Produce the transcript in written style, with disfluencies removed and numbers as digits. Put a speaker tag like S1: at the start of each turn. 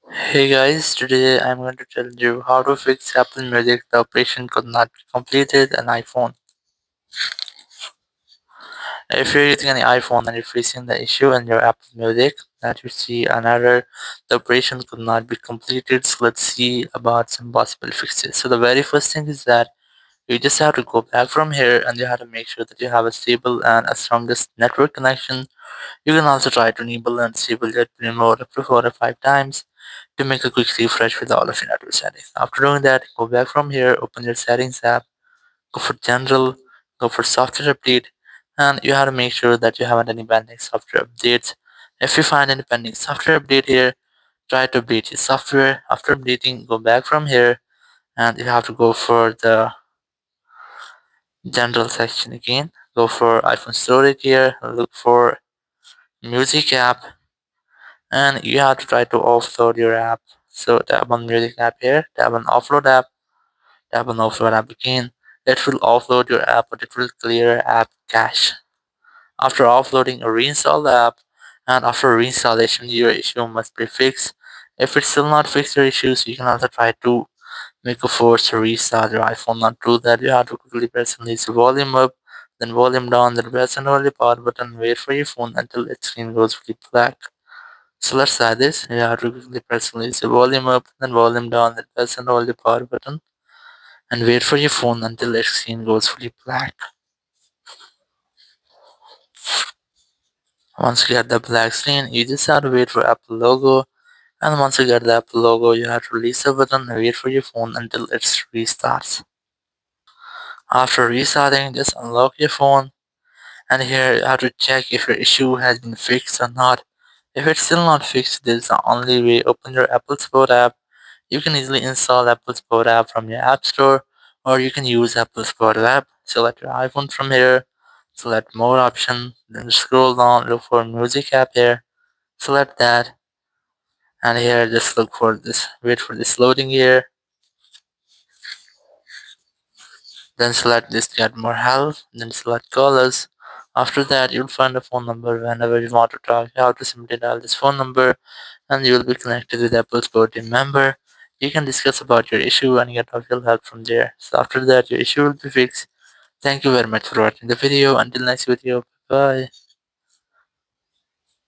S1: Hey guys, today I'm going to tell you how to fix Apple Music. The operation could not be completed on iPhone. If you're using an iPhone and you're facing the issue in your Apple Music that you see an error, the operation could not be completed. So let's see about some possible fixes. So the very first thing is that you just have to go back from here and you have to make sure that you have a stable and a strongest network connection. You can also try to enable and disable your remote up to 4 or 5 times to make a quick refresh with all of your network settings. After doing that, go back from here, open your settings app, go for general, go for software update, and you have to make sure that you haven't any pending software updates. If you find any pending software update here, try to update your software. After updating, go back from here and you have to go for the general section again. Go for iPhone storage here, look for music app, and you have to try to offload your app. So tap on music app here, tap on offload app, tap on offload app again. It will offload your app, but it will clear app cache. After offloading, reinstall the app, and after reinstallation, your issue must be fixed. If it's still not fixed your issues, you can also try to make a force restart your iPhone. Not do that, you have to quickly press and release the volume up, then volume down, then press and hold the power button, wait for your phone until its screen goes fully black. So let's try this. You have to quickly press and release the volume up, then volume down, then press and hold the power button and wait for your phone until its screen goes fully black. Once you get the black screen, you just have to wait for Apple logo, and once you get the Apple logo, you have to release the button and wait for your phone until it restarts. After restarting, just unlock your phone, and here you have to check if your issue has been fixed or not. If it's still not fixed, this is the only way. Open your Apple Support app. You can easily install Apple Support app from your App Store, or you can use Apple Support app. Select your iPhone from here, select more option, then scroll down, look for music app here, select that, and here just look for this, wait for this loading here, then select this get more help, then select callers. After that, you'll find a phone number. Whenever you want to talk, you have to simply dial this phone number and you will be connected with Apple's support team member. You can discuss about your issue and get official help from there. So after that, your issue will be fixed. Thank you very much for watching the video. Until next video, bye.